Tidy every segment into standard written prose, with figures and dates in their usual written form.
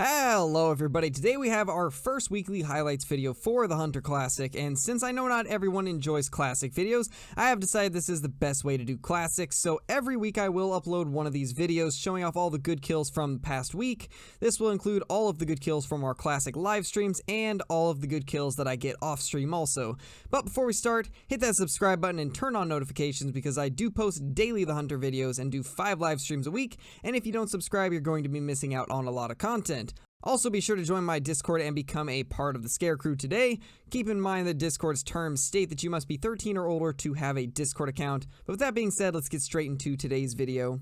Hello everybody, today we have our first weekly highlights video for the Hunter Classic, and since I know not everyone enjoys classic videos, I have decided this is the best way to do classics. So every week I will upload one of these videos showing off all the good kills from the past week. This will include all of the good kills from our classic live streams and all of the good kills that I get off stream also. But before we start, hit that subscribe button and turn on notifications because I do post daily the Hunter videos and do 5 live streams a week, and if you don't subscribe you're going to be missing out on a lot of content. Also, be sure to join my Discord and become a part of the Scare Crew today. Keep in mind that Discord's terms state that you must be 13 or older to have a Discord account. But with that being said, let's get straight into today's video.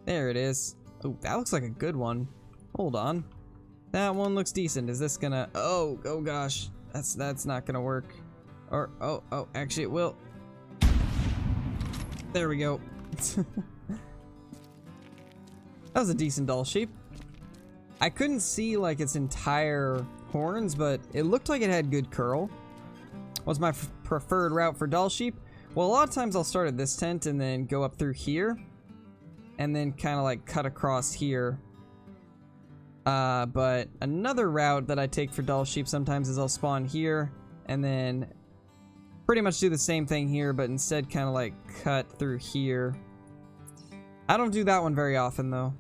There it is. Oh, that looks like a good one. Hold on. That one looks decent. Is this gonna... Oh gosh. That's not gonna work. Or, oh, actually it will. There we go. That was a decent Dall Sheep. I couldn't see like its entire horns, but it looked like it had good curl. What's my preferred route for Dall Sheep? Well, a lot of times I'll start at this tent and then go up through here and then kind of like cut across here. But another route that I take for Dall Sheep sometimes is I'll spawn here and then pretty much do the same thing here, but instead kind of like cut through here. I don't do that one very often though.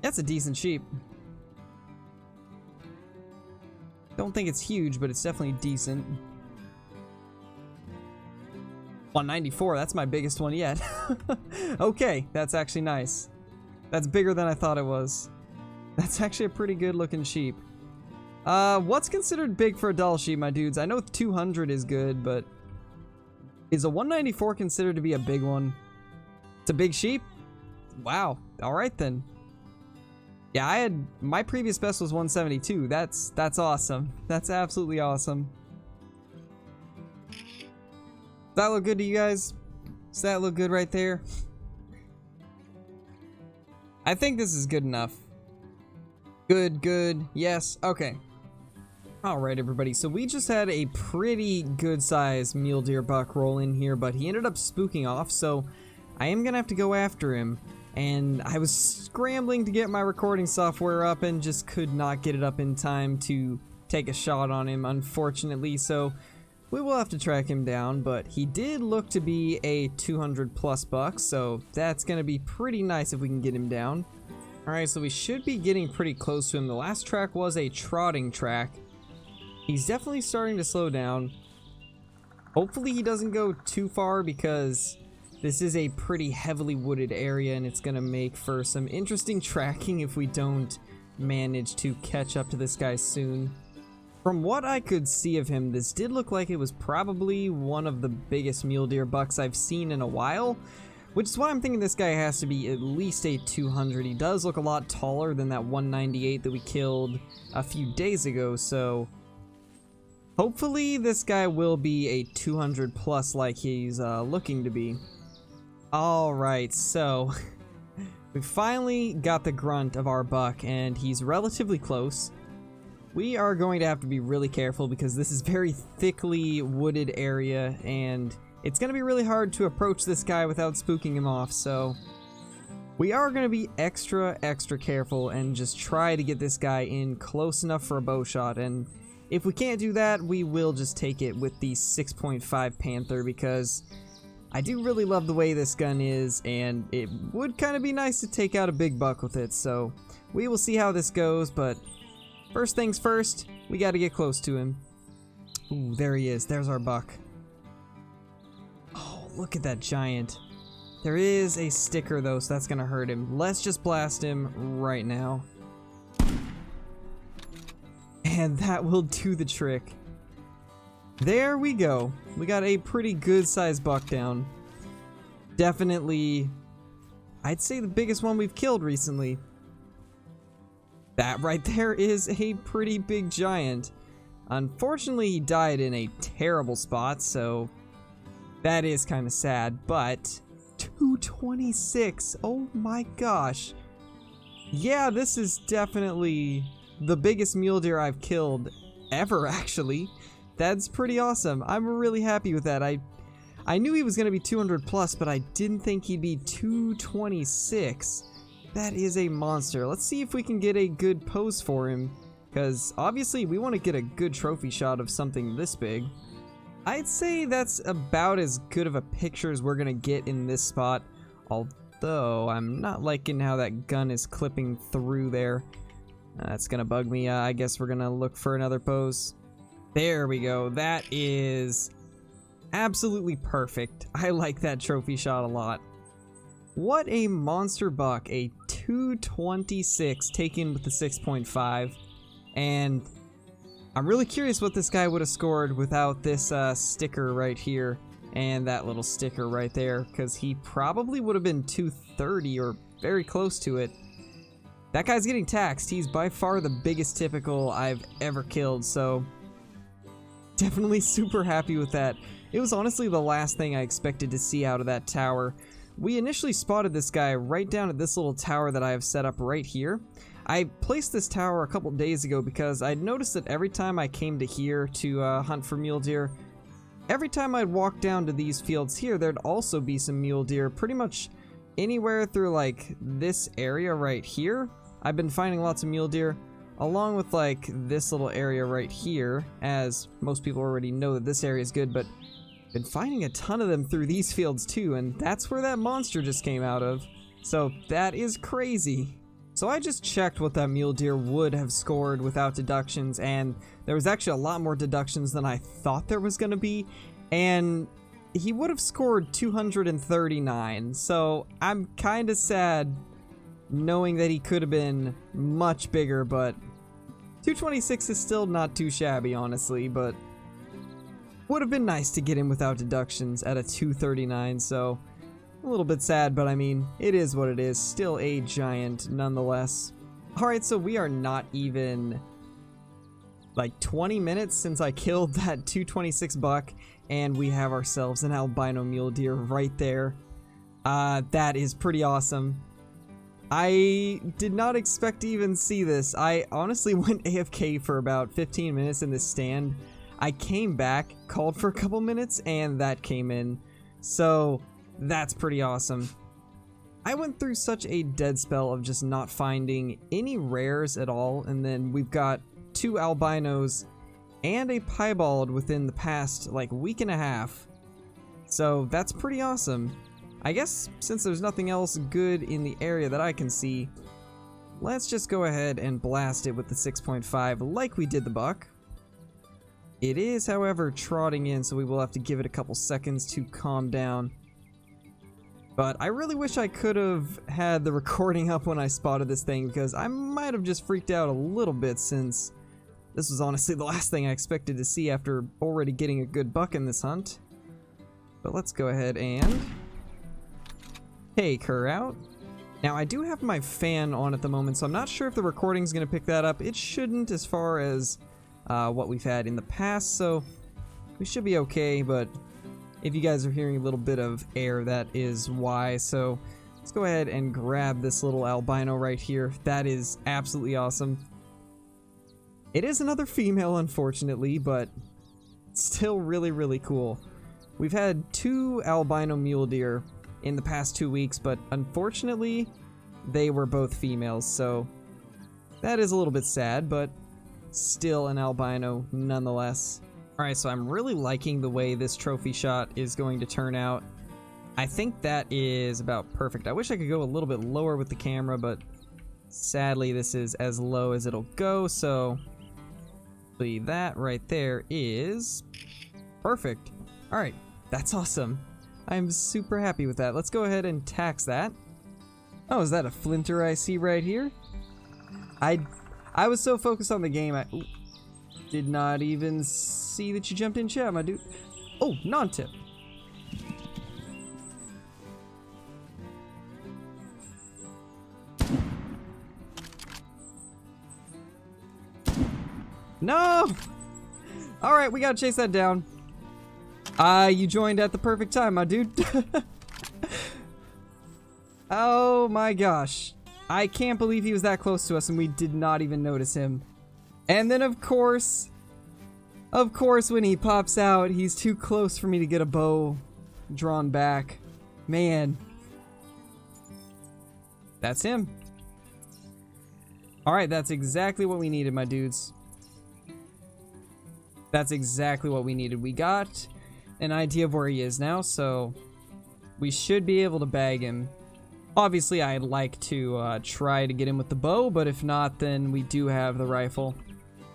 That's a decent sheep. Don't think it's huge, but it's definitely decent. 194, that's my biggest one yet. Okay, that's actually nice. That's bigger than I thought it was. That's actually a pretty good looking sheep. What's considered big for a Dall Sheep, my dudes? I know 200 is good, but is a 194 considered to be a big one? It's a big sheep? Wow, alright then. Yeah, my previous best was 172. That's awesome. That's absolutely awesome. Does that look good to you guys? Does that look good right there? I think this is good enough. Good, yes, okay. Alright everybody, so we just had a pretty good sized mule deer buck roll in here, but he ended up spooking off, so I am gonna have to go after him. And I was scrambling to get my recording software up and just could not get it up in time to take a shot on him, unfortunately, so we will have to track him down. But he did look to be a 200 plus buck, so that's gonna be pretty nice if we can get him down. Alright, so we should be getting pretty close to him. The last track was a trotting track. He's definitely starting to slow down. Hopefully he doesn't go too far because this is a pretty heavily wooded area and it's gonna make for some interesting tracking if we don't manage to catch up to this guy soon. From what I could see of him, this did look like it was probably one of the biggest mule deer bucks I've seen in a while, which is why I'm thinking this guy has to be at least a 200. He does look a lot taller than that 198 that we killed a few days ago, so hopefully this guy will be a 200 plus like he's looking to be. Alright, so we finally got the grunt of our buck and he's relatively close. We are going to have to be really careful because this is very thickly wooded area and it's going to be really hard to approach this guy without spooking him off, so we are going to be extra careful and just try to get this guy in close enough for a bow shot. And if we can't do that, we will just take it with the 6.5 Panther because I do really love the way this gun is, and it would kind of be nice to take out a big buck with it, so we will see how this goes, but first things first, we got to get close to him. Ooh, there he is. There's our buck. Oh, look at that giant. There is a sticker, though, so that's going to hurt him. Let's just blast him right now. And that will do the trick. There we go. We got a pretty good sized buck down. Definitely, I'd say the biggest one we've killed recently. That right there is a pretty big giant. Unfortunately, he died in a terrible spot, so that is kind of sad, but 226. Oh my gosh. Yeah, this is definitely the biggest mule deer I've killed ever, actually. That's pretty awesome. I'm really happy with that. I knew he was going to be 200 plus, but I didn't think he'd be 226. That is a monster. Let's see if we can get a good pose for him, because obviously we want to get a good trophy shot of something this big. I'd say that's about as good of a picture as we're going to get in this spot, although I'm not liking how that gun is clipping through there. That's going to bug me. I guess we're going to look for another pose. There we go. That is absolutely perfect. I like that trophy shot a lot. What a monster buck. A 226 taken with the 6.5. And I'm really curious what this guy would have scored without this sticker right here and that little sticker right there, because he probably would have been 230 or very close to it. That guy's getting taxed. He's by far the biggest typical I've ever killed, so definitely super happy with that. It was honestly the last thing I expected to see out of that tower. We initially spotted this guy right down at this little tower that I have set up right here. I placed this tower a couple days ago because I'd noticed that every time I came to here to hunt for mule deer, every time I'd walk down to these fields here, there'd also be some mule deer. Pretty much anywhere through like this area right here, I've been finding lots of mule deer, along with like this little area right here, as most people already know that this area is good, but been finding a ton of them through these fields too, and that's where that monster just came out of. So that is crazy. So I just checked what that mule deer would have scored without deductions, and there was actually a lot more deductions than I thought there was going to be, and he would have scored 239. So I'm kind of sad knowing that he could have been much bigger, but 226 is still not too shabby, honestly, but would have been nice to get him without deductions at a 239, so a little bit sad, but I mean, it is what it is. Still a giant nonetheless. Alright, so we are not even like 20 minutes since I killed that 226 buck, and we have ourselves an albino mule deer right there. That is pretty awesome. I did not expect to even see this. I honestly went AFK for about 15 minutes in this stand. I came back, called for a couple minutes, and that came in. So that's pretty awesome. I went through such a dead spell of just not finding any rares at all, and then we've got 2 albinos and a piebald within the past like week and a half. So that's pretty awesome. I guess since there's nothing else good in the area that I can see, let's just go ahead and blast it with the 6.5 like we did the buck. It is, however, trotting in, so we will have to give it a couple seconds to calm down. But I really wish I could have had the recording up when I spotted this thing, because I might have just freaked out a little bit, since this was honestly the last thing I expected to see after already getting a good buck in this hunt. But let's go ahead and take her out. Now, I do have my fan on at the moment, so I'm not sure if the recording's going to pick that up. It shouldn't, as far as what we've had in the past, so we should be okay, but if you guys are hearing a little bit of air, that is why. So let's go ahead and grab this little albino right here. That is absolutely awesome. It is another female, unfortunately, but still really, really cool. We've had 2 albino mule deer in the past 2 weeks, but unfortunately they were both females, so that is a little bit sad, but still an albino nonetheless. Alright, so I'm really liking the way this trophy shot is going to turn out. I think that is about perfect. I wish I could go a little bit lower with the camera, but sadly this is as low as it'll go, so that right there is perfect. Alright, that's awesome. I'm super happy with that. Let's go ahead and tax that. Oh, is that a flinter I see right here? I was so focused on the game, I did not even see that you jumped in chat, my dude. Oh, non-tip. No! Alright, we gotta chase that down. You joined at the perfect time, my dude. Oh my gosh. I can't believe he was that close to us and we did not even notice him. And then of course when he pops out, he's too close for me to get a bow drawn back. Man. That's him. Alright, that's exactly what we needed, my dudes. That's exactly what we needed. We got an idea of where he is now, so we should be able to bag him. Obviously, I'd like to try to get him with the bow, but if not, then we do have the rifle.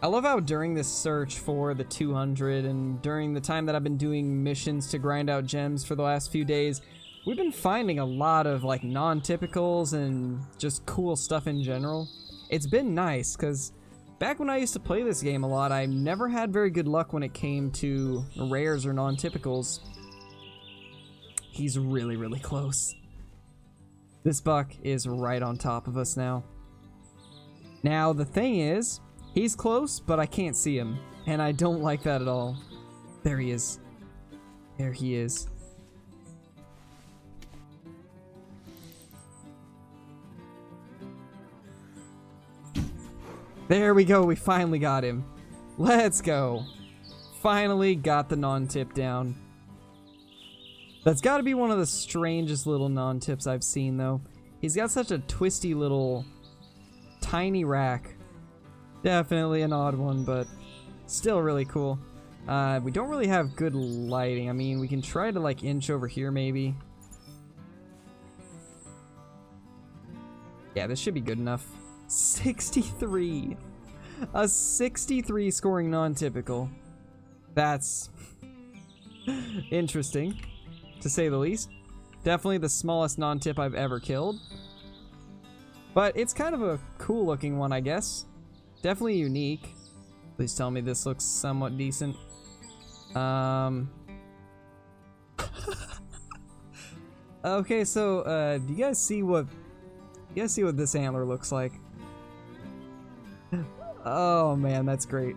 I love how during this search for the 200 and during the time that I've been doing missions to grind out gems for the last few days, we've been finding a lot of like non-typicals and just cool stuff in general. It's been nice because back when I used to play this game a lot, I never had very good luck when it came to rares or non-typicals. He's really, really close. This buck is right on top of us now. Now, the thing is, he's close, but I can't see him, and I don't like that at all. There he is. There he is. There we go, we finally got him. Let's go. Finally got the non-tip down. That's got to be one of the strangest little non-tips I've seen, though. He's got such a twisty little tiny rack. Definitely an odd one, but still really cool. We don't really have good lighting. I mean, we can try to like inch over here maybe. Yeah, this should be good enough. 63. A 63 scoring non-typical. That's interesting, to say the least. Definitely the smallest non-tip I've ever killed. But it's kind of a cool looking one, I guess. Definitely unique. Please tell me this looks somewhat decent. Okay, so do you guys see what this antler looks like? Oh man, that's great.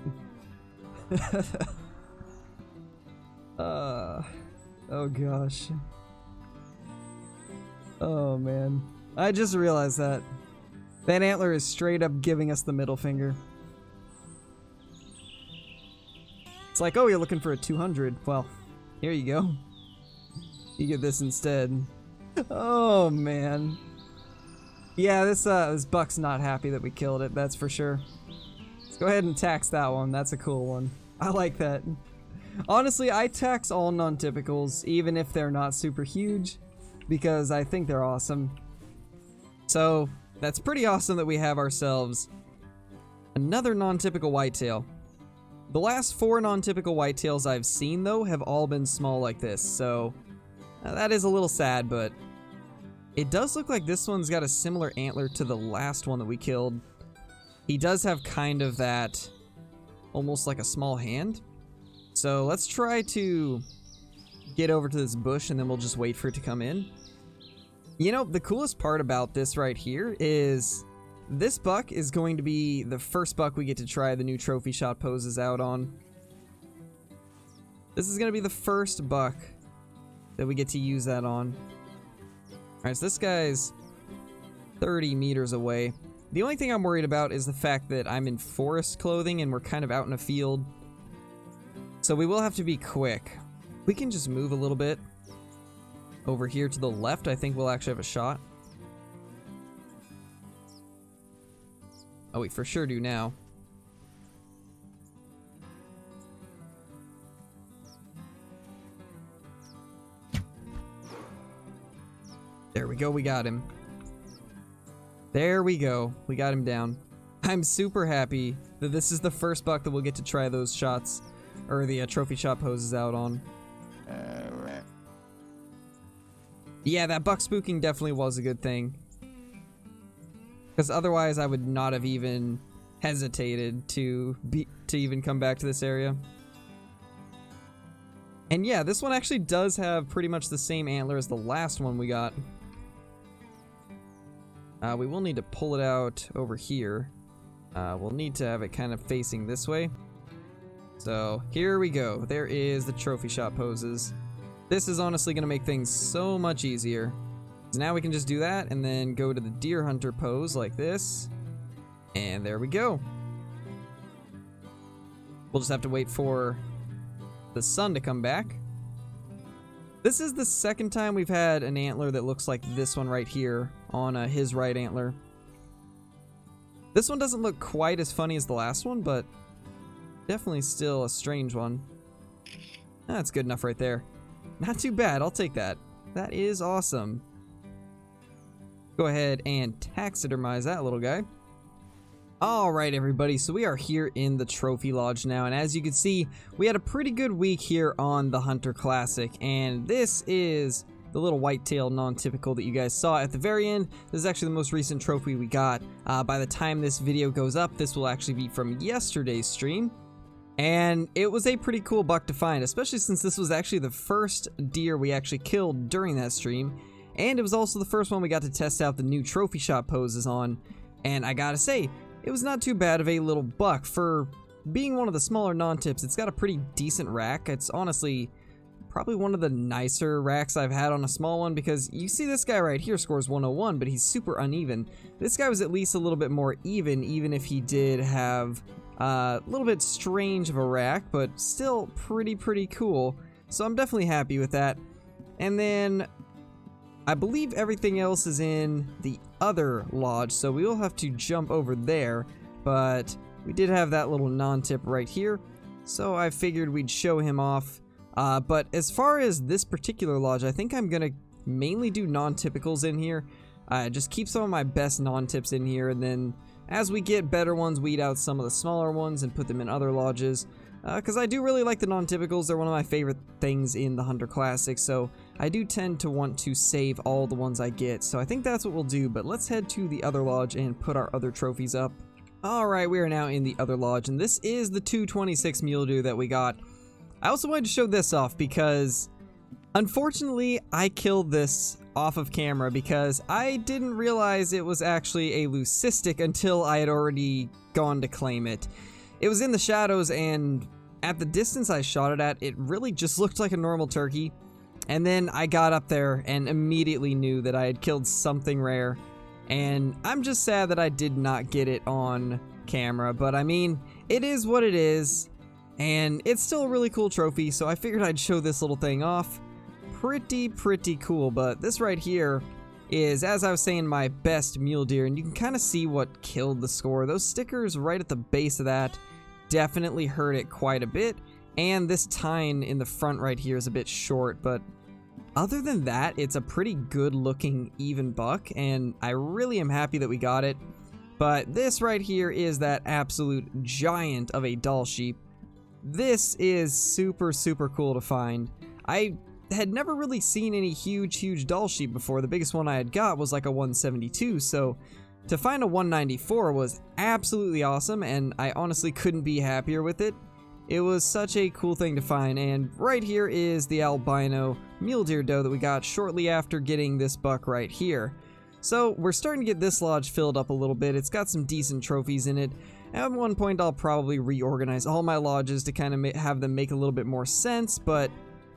Oh gosh. Oh man. I just realized that. That antler is straight up giving us the middle finger. It's like, oh, you're looking for a 200. Well, here you go. You get this instead. Oh man. Yeah, this buck's not happy that we killed it, that's for sure. Let's go ahead and tax that one. That's a cool one. I like that. Honestly, I tax all non-typicals, even if they're not super huge, because I think they're awesome. So, that's pretty awesome that we have ourselves another non-typical whitetail. The last 4 non-typical whitetails I've seen, though, have all been small like this, so that is a little sad, but it does look like this one's got a similar antler to the last one that we killed. He does have kind of that, almost like a small hand. So let's try to get over to this bush and then we'll just wait for it to come in. You know, the coolest part about this right here is this buck is going to be the first buck we get to try the new trophy shot poses out on. This is going to be the first buck that we get to use that on. Alright, so this guy's 30 meters away. The only thing I'm worried about is the fact that I'm in forest clothing and we're kind of out in a field. So we will have to be quick. We can just move a little bit over here to the left. I think we'll actually have a shot. Oh, we for sure do now. There we go, we got him. There we go, we got him down. I'm super happy that this is the first buck that we'll get to try those shots, or the trophy shot poses out on. Yeah, that buck spooking definitely was a good thing. Because otherwise I would not have even hesitated to even come back to this area. And yeah, this one actually does have pretty much the same antler as the last one we got. We will need to pull it out over here. We'll need to have it kind of facing this way. So here we go. There is the trophy shot poses. This is honestly going to make things so much easier. So now we can just do that and then go to the deer hunter pose like this. And there we go. We'll just have to wait for the sun to come back. This is the second time we've had an antler that looks like this one right here on his right antler. This one doesn't look quite as funny as the last one, but definitely still a strange one. That's good enough right there. Not too bad, I'll take that. That is awesome. Go ahead and taxidermize that little guy. Alright everybody, so we are here in the Trophy Lodge now, and as you can see, we had a pretty good week here on the Hunter Classic, and this is the little whitetail non-typical that you guys saw at the very end. This is actually the most recent trophy we got. By the time this video goes up, this will actually be from yesterday's stream, and it was a pretty cool buck to find, especially since this was actually the first deer we actually killed during that stream, and it was also the first one we got to test out the new trophy shot poses on, and I gotta say, it was not too bad of a little buck. For being one of the smaller non-tips, it's got a pretty decent rack. It's honestly probably one of the nicer racks I've had on a small one, because you see this guy right here scores 101, but he's super uneven. This guy was at least a little bit more even if he did have a little bit strange of a rack, but still pretty cool. So I'm definitely happy with that. And then I believe everything else is in the other lodge, so we will have to jump over there, but we did have that little non-tip right here, so I figured we'd show him off. But as far as this particular lodge, I think I'm gonna mainly do non-typicals in here. Just keep some of my best non-tips in here, and then as we get better ones, weed out some of the smaller ones and put them in other lodges. Because I do really like the non-typicals. They're one of my favorite things in the Hunter Classic, so I do tend to want to save all the ones I get, so I think that's what we'll do. But let's head to the other lodge and put our other trophies up. Alright, we are now in the other lodge, and this is the 226 Mule Deer that we got. I also wanted to show this off because, unfortunately, I killed this off of camera because I didn't realize it was actually a leucistic until I had already gone to claim it. It was in the shadows, and at the distance I shot it at, it really just looked like a normal turkey. And then I got up there and immediately knew that I had killed something rare. And I'm just sad that I did not get it on camera, but I mean, it is what it is. And it's still a really cool trophy, so I figured I'd show this little thing off. Pretty cool, but this right here is, as I was saying, my best mule deer, and you can kind of see what killed the score. Those stickers right at the base of that definitely hurt it quite a bit, and this tine in the front right here is a bit short, but other than that, it's a pretty good looking even buck, and I really am happy that we got it. But this right here is that absolute giant of a Dall Sheep. This is super cool to find. I had never really seen any huge Dall Sheep before. The biggest one I had got was like a 172, so to find a 194 was absolutely awesome, and I honestly couldn't be happier with it. It was such a cool thing to find, and right here is the albino mule deer doe that we got shortly after getting this buck right here. So we're starting to get this lodge filled up a little bit. It's got some decent trophies in it. At one point I'll probably reorganize all my lodges to kind of have them make a little bit more sense, but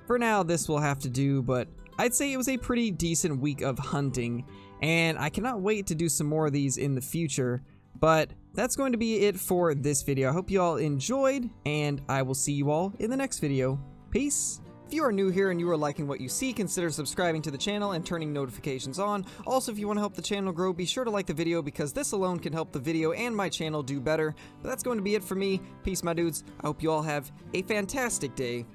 for now this will have to do. But I'd say it was a pretty decent week of hunting, and I cannot wait to do some more of these in the future. But that's going to be it for this video. I hope you all enjoyed, and I will see you all in the next video. Peace! If you are new here and you are liking what you see, consider subscribing to the channel and turning notifications on. Also, if you want to help the channel grow, be sure to like the video, because this alone can help the video and my channel do better. But that's going to be it for me. Peace, my dudes. I hope you all have a fantastic day.